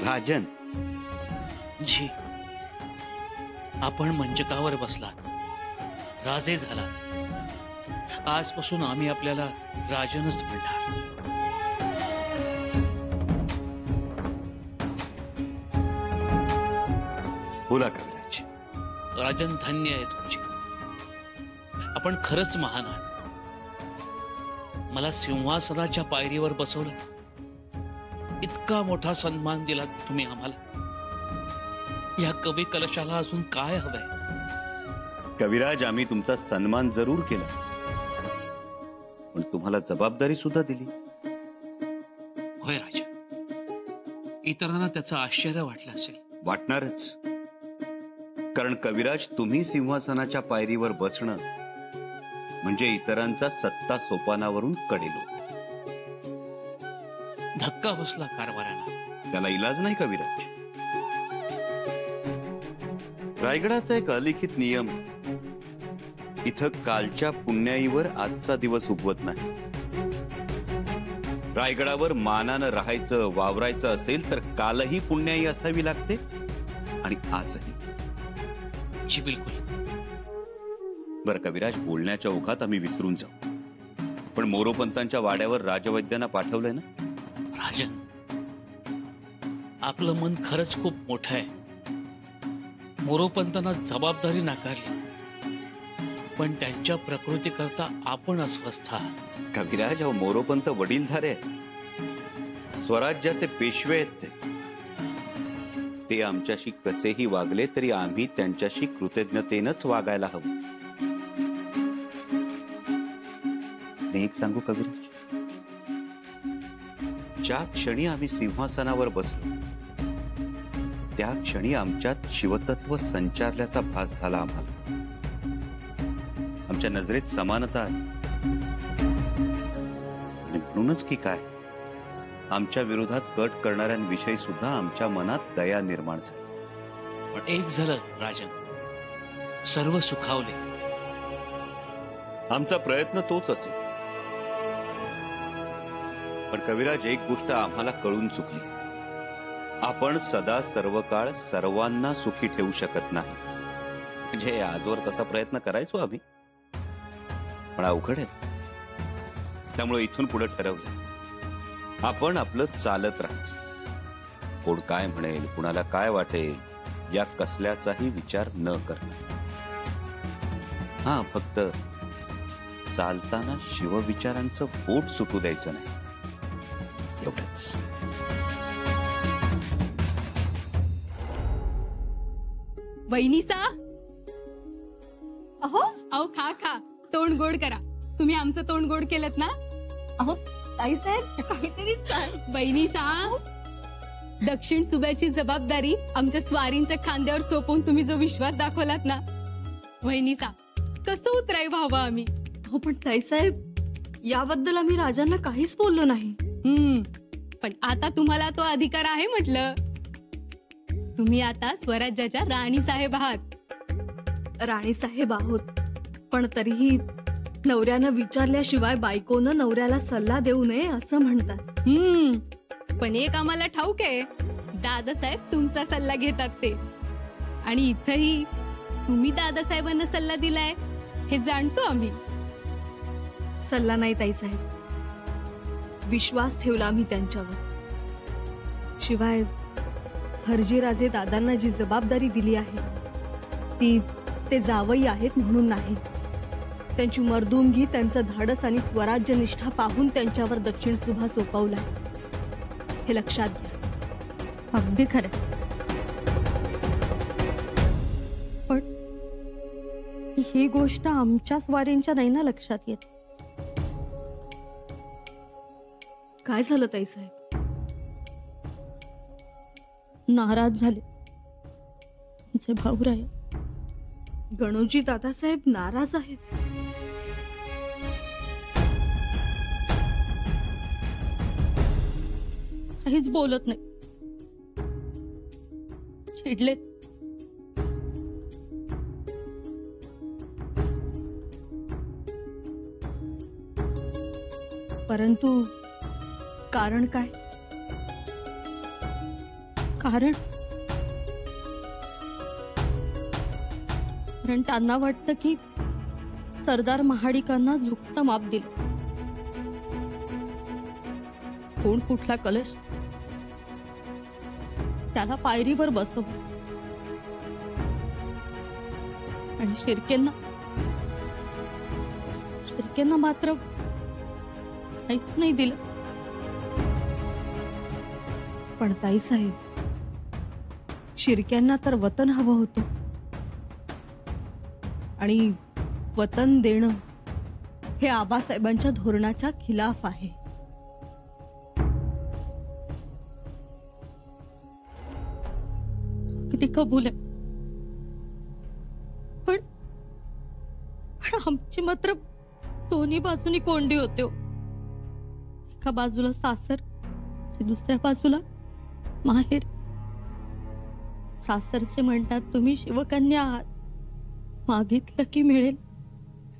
राजन जी, आपण मंचकावर बसलात, राजे झालात। आजपासून आम्ही आपल्याला राजनच म्हणणार। बोला कविराज। राजन, धन्य आहे तुमची। आपण खरंच महान आहात। मला सिंहासनाच्या पायरीवर बसवलं, इतका मोठा सन्मान दिलात तुम्ही आम्हाला। या कवी कलशाला अजून काय हवंय? कविराज, आम्ही तुमचा सन्मान जरूर केला, पण तुम्हाला जबाबदारी सुद्धा दिली। होय राजा, इतरांना त्याचं आश्चर्य वाटलं असेल। वाटणारच, कारण कविराज, तुम्ही सिंहासनाच्या पायरीवर बसणं म्हणजे इतरांचा सत्ता सोपानावरून कडेलो। धक्का बसला कारभाराला। त्याला इलाज नाही कविराज। रायगडाचा एक अलिखित नियम, इथं कालच्या पुण्याईवर आजचा दिवस उगवत नाही। रायगडावर मानानं राहायचं, वावरायचं असेल तर कालही पुण्याई असावी लागते आणि आजही। जी बिलकुल। बरं कविराज, बोलण्याच्या ओघात आम्ही विसरून जाऊ, पण मोरोपंतांच्या वाड्यावर राजवैद्यांना पाठवलंय ना? राजन, आपलं मन खरंच खूप मोठं आहे। मोरोपंतांना जबाबदारी नाकारली, पण त्यांच्या प्रकृतीकरता आपण अस्वस्थ आहात। कविराज, अहो मोरोपंत वडीलधारे आहेत, स्वराज्याचे पेशवे आहेत ते आमच्याशी कसेही वागले तरी आम्ही त्यांच्याशी कृतज्ञतेनंच वागायला हवं। मी एक सांगू कविराज, ज्या क्षणी आम्ही सिंहासनावर बसलो त्या क्षणी आमच्यात शिवतत्व संचारल्याचा भास झाला आम्हाला। आमच्या नजरेत समानता आली आणि म्हणूनच की काय, आमच्या विरोधात कट करणाऱ्यांविषयी सुद्धा आमच्या मनात दया निर्माण झाली। पण एक झालं राजन, सर्व सुखावले। आमचा प्रयत्न तोच असेल, पण कविराज, एक गोष्ट आम्हाला कळून चुकली, आपण सदा सर्व काळ सर्वांना सुखी ठेवू शकत नाही। म्हणजे आजवर तसा प्रयत्न करायचो आम्ही, पण अवघड आहे। त्यामुळे इथून पुढे ठरवलं, आपण आपलं चालत राहायचं। कोण काय म्हणेल, कुणाला काय वाटेल या कसल्याचाही विचार न करता। हा, फक्त चालताना शिवविचारांचं बोट सुटू द्यायचं नाही, एवढंच। वहिनीसा, अहो अहो, खा खा, तोंड गोड करा। तुम्ही आमचं तोंड गोड केलं ना? अहो ताईसाहेब, काहीतरी वहिनीसा, दक्षिण सुभ्याची जबाबदारी आमच्या स्वारींच्या खांद्यावर सोपवून तुम्ही जो विश्वास दाखवलात ना वहिनीसा, कसं उतराय व्हावं आम्ही। हो पण ताईसाहेब, याबद्दल आम्ही राजांना काहीच बोललो नाही। पण आता तुम्हाला तो अधिकार आहे म्हटलं। तुम्ही आता स्वराज्याच्या राणी साहेब आहात। राणी साहेब आहोत, पण तरीही नवऱ्यानं विचारल्याशिवाय बायकोनं नवऱ्याला सल्ला देऊ नये असं म्हणतात। पण एक आम्हाला ठाऊक आहे, दादासाहेब तुमचा सल्ला घेतात ते, आणि इथंही तुम्ही दादासाहेबांना सल्ला दिलाय हे जाणतो आम्ही। सल्ला नाही ताईसाहेब, विश्वास ठेवला आम्ही त्यांच्यावर। शिवाय हरजीराजे दादांना जी जबाबदारी दिली आहे ती ते जावई आहेत म्हणून नाही, त्यांची मर्दुमगी, त्यांचं धाडस आणि स्वराज्य निष्ठा पाहून त्यांच्यावर दक्षिण सुभा सोपवला, हे लक्षात घ्या। अगदी खरं, पण ही गोष्ट आमच्या स्वारींच्या नाही ना लक्षात येत। काय झालं ताईसाहेब? नाराज झाले आमचे भाऊराय। गणोजी दादासाहेब नाराज आहेत? काहीच बोलत नाही, चिडलेत। परंतु कारण काय? कारण त्यांना वाटतं की सरदार महाडिकांना झुकतं माप दिलं. कोण कुठला कलश त्याला पायरीवर बसव आणि शिर्केंना मात्र काहीच नाही दिलं. पण ताईसाहेब, शिर्क्यांना तर वतन हवं होतं आणि वतन देणं हे आबासाहेबांच्या धोरणाच्या खिलाफ आहे. किती कबूल आहे, पण आमची मात्र दोन्ही बाजूनी कोंडी होते हो. एका बाजूला सासर आणि दुसऱ्या बाजूला माहेर. सासरचे म्हणतात तुम्ही शिवकन्या आहात, मागितलं की मिळेल,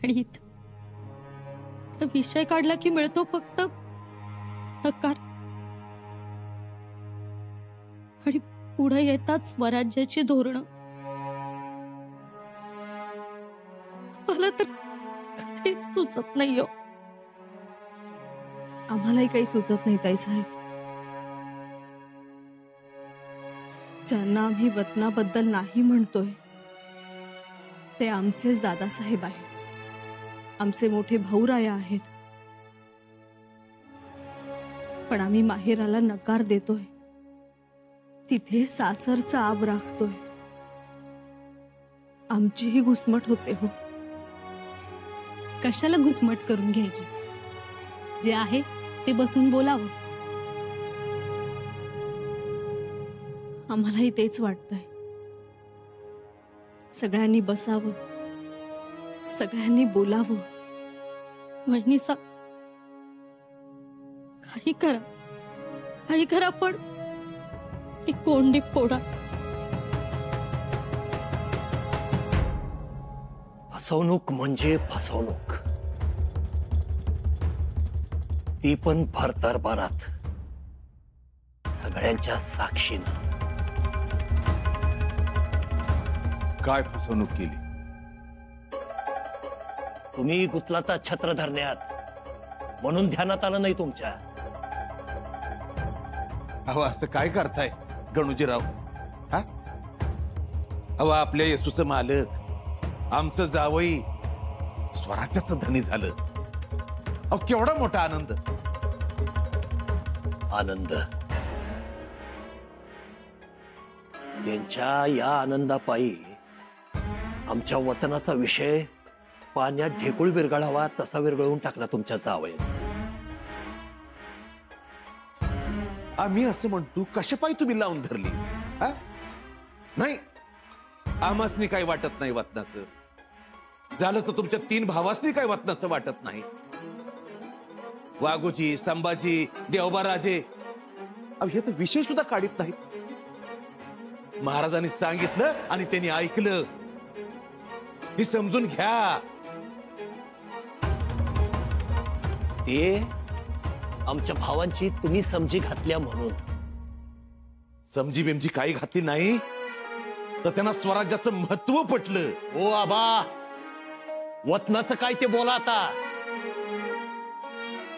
आणि इथं विषय काढला की मिळतो फक्त नकार. आणि पुढे येतात स्वराज्याची धोरणं. मला तर काहीच सुचत नाही हो. आम्हालाही काही सुचत नाही ताईसाहेब. ज्यांना आम्ही वतनाबद्दल नाही म्हणतोय ते आमचेच दादासाहेब आहेत, आमचे मोठे भाऊराया आहेत. पण आम्ही माहेराला नकार देतोय, तिथे सासरचा आब राखतोय. आमचीही घुसमट होते हो. कशाला घुसमट करून घ्यायची? जे आहे ते बसून बोलावं. आम्हालाही तेच वाटतंय. सगळ्यांनी बसावं, सगळ्यांनी बोलावं. वहिनीसा, काही करा पण एक कोंडी फोडा. फसवणूक म्हणजे फसवणूक, ती पण भर दरबारात सगळ्यांच्या साक्षीनं. काय फसवणूक केली? तुम्ही गुतलाता छत्र धरण्यात, म्हणून ध्यानात आलं नाही तुमच्या. अहो असं काय करताय गणूजीराव? हा, अहो आपल्या येसूचं मालक, आमचं जावई स्वराज्याचं धनी झालं. अहो केवढा मोठा आनंद. आनंद, त्यांच्या या आनंदापायी आमच्या वतनाचा विषय पाण्यात ढेकूळ विरघळावा तसा विरघळवून टाकला तुमच्या जावयाने. आम्ही असं म्हणतो, कशापायी तुम्ही लावून धरली? हा, नाही आमासनी काही वाटत नाही वतनाचं. झालं तर तुमच्या 3 भावासनी काही वतनाचं वाटत नाही. वाघोजी, संभाजी, देवबाराजे, अहो हे तर विषय सुद्धा काढीत नाहीत. महाराजांनी सांगितलं आणि त्यांनी ऐकलं, हे समजून घ्या. ते आमच्या भावांची तुम्ही समजी घातल्या म्हणून. समजी बिमजी काही घातली नाही तर त्यांना स्वराज्याचं महत्व पटलं. ओ आबा, वतनाचं काय ते बोला आता.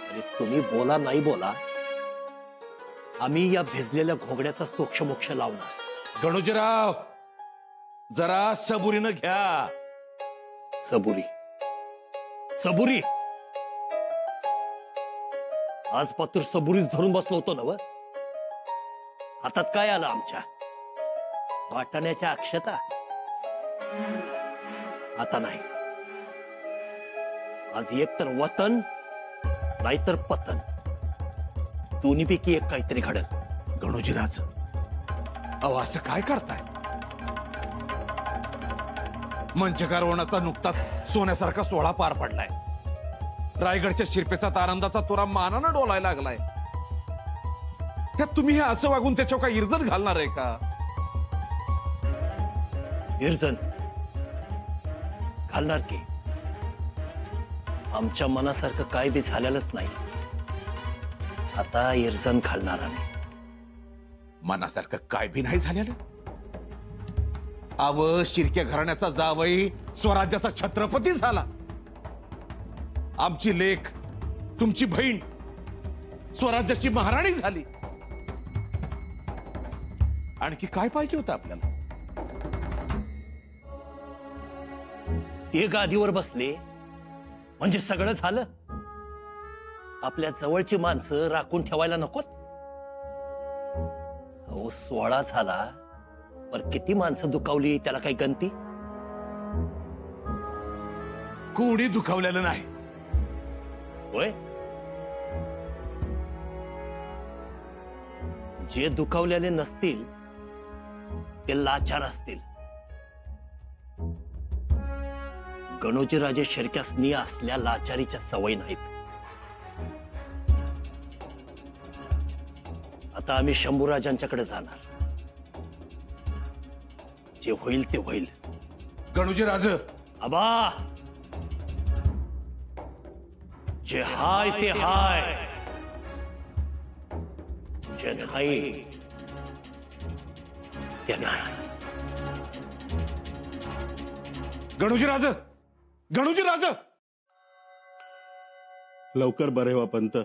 अरे तुम्ही बोला नाही बोला, आम्ही या भिजलेल्या घोगड्याचा सोक्षमोक्ष लावणार. गणोजीराव, जरा सबुरीनं घ्या. सबुरी सबुरी, आज पातूर सबुरीच धरून बसलो होतो ना. हातात काय आलं आमच्या? वाटाण्याच्या अक्षता? आता नाही. आज एक तर वतन नाहीतर पतन, दोन्हीपैकी एक काहीतरी घडल. गणोजीराज, अहो असं काय करताय? मंचकारवणाचा नुकताच सोन्यासारखा सोहळा पार पडलाय. रायगडच्या शिरपेचा आनंदाचा तोरा मानानं डोलायला लागलाय. त्यात तुम्ही हे असं वागून त्याच्यावर काय इर्जन घालणार आहे का? इर्जन घालणार की. आमच्या मनासारखं काय बी झालेलंच नाही. आता इर्जन घालणार आम्ही. मनासारखं काय बी नाही झालेलं. अव शिर्क्या घराण्याचा जावई स्वराज्याचा छत्रपती झाला. आमची लेक, तुमची बहीण स्वराज्याची महाराणी झाली. आणखी काय पाहिजे होतं आपल्याला? ते गादीवर बसले म्हणजे सगळं झालं. आपल्या जवळची माणसं राखून ठेवायला नकोत. अहो 16 झाला, पर किती माणसं दुखावली त्याला काही गंती? कोणी दुखावलेलं नाही. होय, जे दुखावलेले नसतील ते लाचार असतील. गणोजी राजे शिर्क्यासनी असल्या लाचारीच्या सवय नाहीत. आता आम्ही शंभूराजांच्याकडे जाणार. जे होईल ते होईल. गणोजी राज, आबा, जे हाय ते हाय, जे नाही ते नाही. गणोजी राज, गणोजी राज. लवकर बरे व्हा पंत.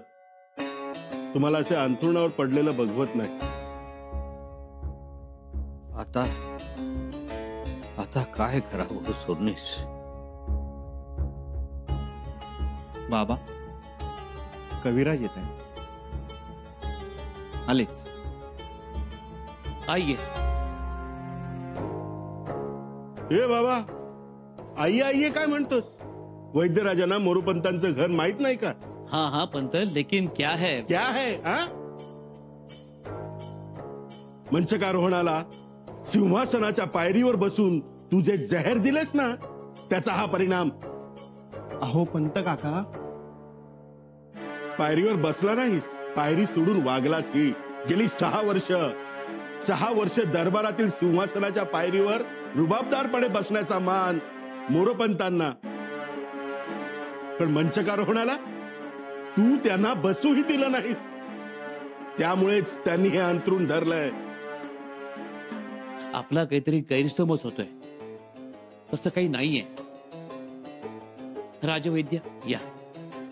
तुम्हाला असे अंथरुणावर पडलेलं बघवत नाही. आता आता काय करावं सोडणीस? बाबा, कविराज येत आहे. आलेच. आई ए बाबा, आई आई काय म्हणतोस? वैद्यराजांना मोरूपंतांचं घर माहित नाही का? हाँ हाँ पंत, लेकिन क्या है? क्या है हा? मंचकारोहणाला सिंहासनाच्या पायरीवर बसून तू जे जहर दिलेस ना, त्याचा हा परिणाम. अहो पंत काका, पायरीवर बसला नाहीस, पायरी सोडून वागलास. ही गेली 6 वर्ष दरबारातील सिंहासनाच्या पायरीवर रुबाबदारपणे बसण्याचा मान मोरोपंतांना. पण मंचकारोहणाला तू त्यांना बसूही दिलं नाहीस. त्यामुळेच त्यांनी हे अंतरून धरलंय. आपला काहीतरी गैरसमज होतोय. तसं काही नाहीये. राजवैद्य या.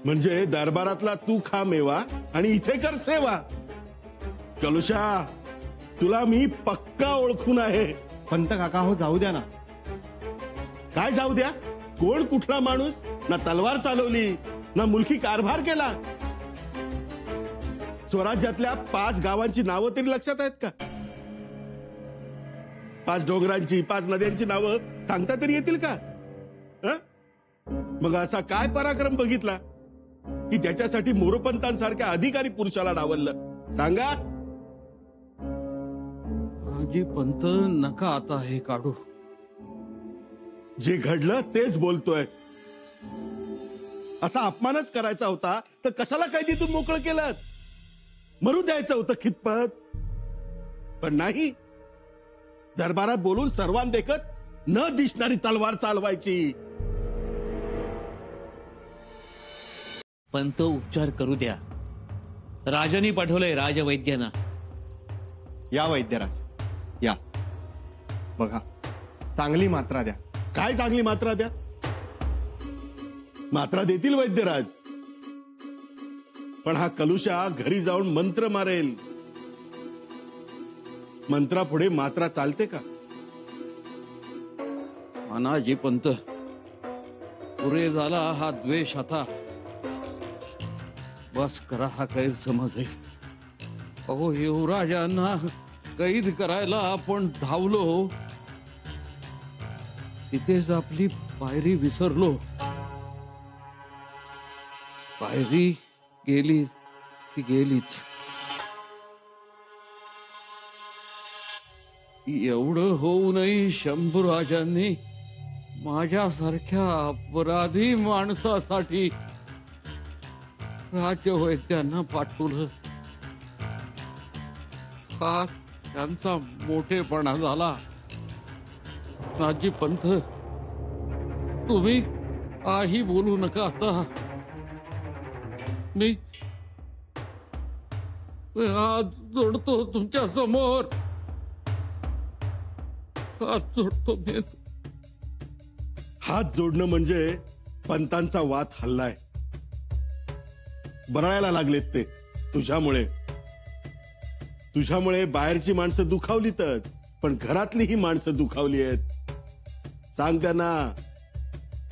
म्हणजे दरबारातला तू खा मेवा आणि इथे कर सेवा. कलुषा, तुला मी पक्का ओळखून आहे. पंत काका, हो जाऊ द्या ना. काय जाऊ द्या? कोण कुठला माणूस? ना तलवार चालवली, ना मुलकी कारभार केला. स्वराज्यातल्या 5 गावांची नावं तरी लक्षात आहेत का? 5 डोंगरांची, 5 नद्यांची नावं सांगता तरी येतील का? मग असा काय पराक्रम बघितला की ज्याच्यासाठी मोरोपंतांसारख्या अधिकारी पुरुषाला डावललं? सांगा. माझी पंत, नका आता हे काढू. जे घडलं तेच बोलतोय. असा अपमानच करायचा होता तर कशाला कैदीतून मोकळं केलं? मरू द्यायचं होतं खितपत. पण नाही, दरबारात बोलून सर्वांदेखत न दिसणारी तलवार चालवायची. पंत, उपचार करू द्या. राजांनी पाठवलंय राजवैद्यांना. या वैद्यराज, या. बघा, चांगली मात्रा द्या. काय चांगली मात्रा द्या? मात्रा देतील वैद्यराज, पण हा कलुषा घरी जाऊन मंत्र मारेल. मंत्रापुढे मात्रा चालते का? अनाजी पंत, पुरे झाला हा द्वेष. आता बस करा हा गैरसमज आहे. अहो, युवराजांना कैद करायला आपण धावलो, तिथेच आपली पायरी विसरलो. पायरी गेली ती गेलीच. एवढं होऊनही शंभूराजांनी माझ्यासारख्या अपराधी माणसासाठी राजवैद्यांना पाठवलं. हा त्यांचा मोठेपणा झाला. नाजी पंथ, तुम्ही काही बोलू नका. आता हात जोडतो तुमच्या समोर, हात जोडतो मी. हात जोडणं म्हणजे पंतांचा वात हल्लाय. बरायला लागलेत ते तुझ्यामुळे. तुझ्यामुळे बाहेरची माणसं दुखावलीतच, पण घरातली ही माणसं दुखावली आहेत. सांग त्यांना,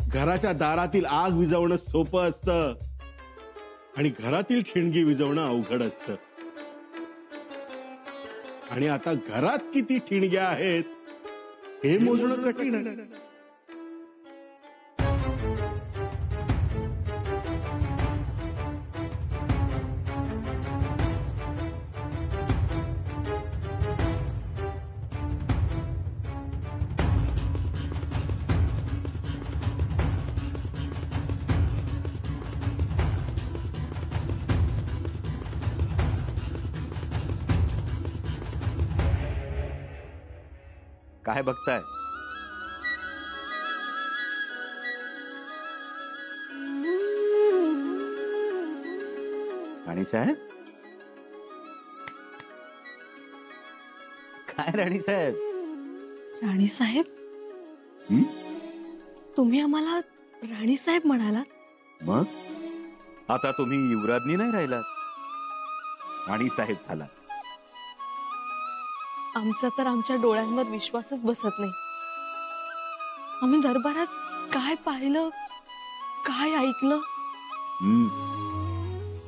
घराच्या दारातील आग विझवणं सोपं असतं आणि घरातील ठिणगी विझवणं अवघड असतं. आणि आता घरात किती ठिणग्या आहेत हे मोजणं कठीण आहे. काय बघताय? राणी साहेब, काय राणी साहेब? राणी साहेब, तुम्ही आम्हाला राणी साहेब म्हणालात? मग आता तुम्ही युवराजनी नाही राहिलात, राणी साहेब झाला. आमचा तर आमच्या डोळ्यांवर विश्वासच बसत नाही. आम्ही दरबारात काय पाहिलं, काय ऐकलं.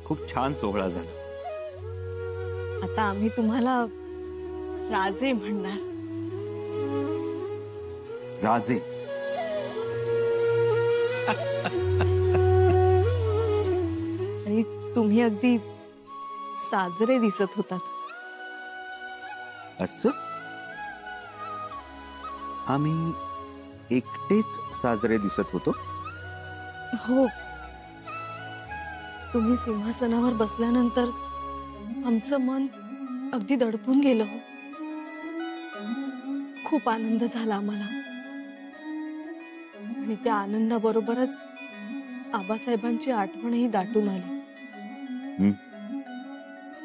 खूप छान सोहळा झाला. आता आम्ही तुम्हाला राजे म्हणणार. राजे? आणि तुम्ही अगदी साजरे दिसत होतात. असं? आम्ही एकटेच साजरे दिसत होतो? हो, तुम्ही सिंहासनावर बसल्यानंतर आमचं मन अगदी दडपून गेलं. हो, खूप आनंद झाला आम्हाला. आणि त्या आनंदाबरोबरच आबासाहेबांची आठवणही दाटून आली.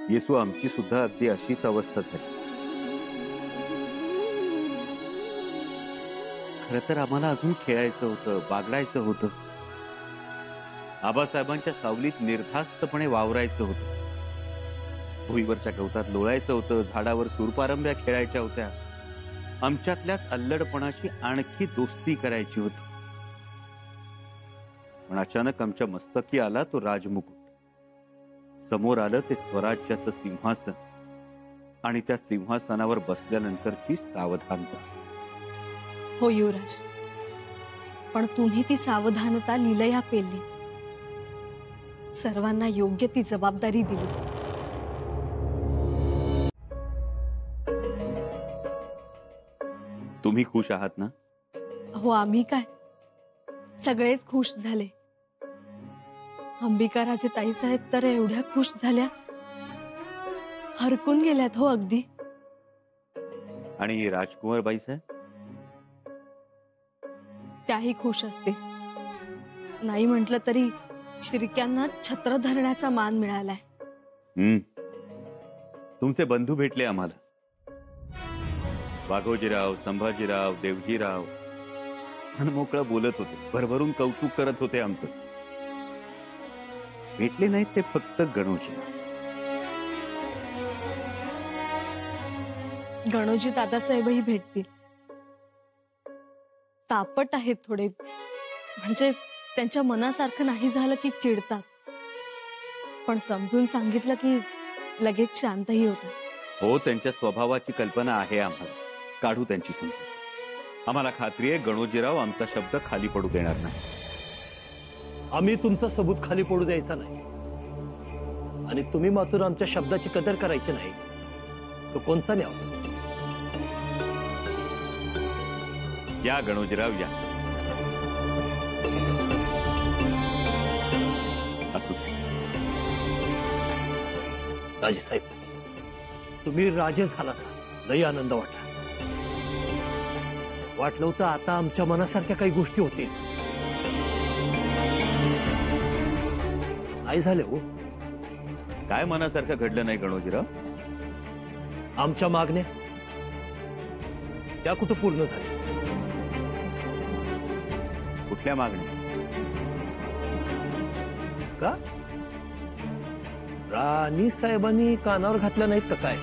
येसू, आमची सुद्धा अगदी अशीच अवस्था झाली. खरं तर आम्हाला अजून खेळायचं होतं, बागडायचं होतं, आबासाहेबांच्या सावलीत निर्धास्तपणे वावरायचं होतं, भुईवरच्या गवतात लोळायचं होतं, झाडावर सूरपारंब्या खेळायच्या होत्या, आमच्यातल्याच अल्लडपणाची आणखी दोस्ती करायची होती. पण अचानक आमच्या मस्तकी आला तो राजमुकुट. समोर आलं ते स्वराज्याचं सिंहासन आणि त्या सिंहासनावर बसल्यानंतरची सावधानता. हो युवराज, पण तुम्ही ती सावधानता लीलया पेलली. सर्वांना योग्य ती जबाबदारी दिली. तुम्ही खुश आहात ना? हो, आम्ही काय, सगळेच खुश झाले. अंबिकाराजे ताईसाहेब तर एवढ्या खुश झाल्या, हरकून गेल्यात. हो, अगदी. आणि राजकुमार बाई साहेब? त्याही खुश असते. नाही म्हटलं तरी शिर्क्यांना छत्र धरण्याचा मान मिळालाय. तुमचे बंधू भेटले आम्हाला. वाघोजीराव, संभाजीराव, देवजीराव मनमोकळं बोलत होते, भरभरून कौतुक करत होते आमचं. भेटले नाहीत ते फक्त गणोजीराव. गणोजी दादासाहेबही भेटतील. तापट आहेत थोडे, म्हणजे त्यांच्या मनासारखं नाही झालं की चिडतात, पण समजून सांगितलं की लगेच शांतही होतात. हो, त्यांच्या स्वभावाची कल्पना आहे आम्हाला. काढू त्यांची समजून. आम्हाला खात्री आहे गणोजीराव आमचा शब्द खाली पडू देणार नाही. आम्ही तुमचा सबूत खाली पडू द्यायचा नाही, आणि तुम्ही मात्र आमच्या शब्दाची कदर करायची नाही. तो कोणचा न्याव? या गणोजीराव, या. असू दे. राजे साहेब, तुम्ही राजे झाला, लई आनंद वाटला. वाटलं होतं आता आमच्या मनासारख्या काही गोष्टी होतील. नाही झाले. हो, काय मनासारखं घडलं नाही गणोजीराव? आमच्या मागण्या त्या कुठं पूर्ण झाल्या? कुठल्या मागण्या? का राणी साहेबांनी कानावर घातल्या नाहीत का काय?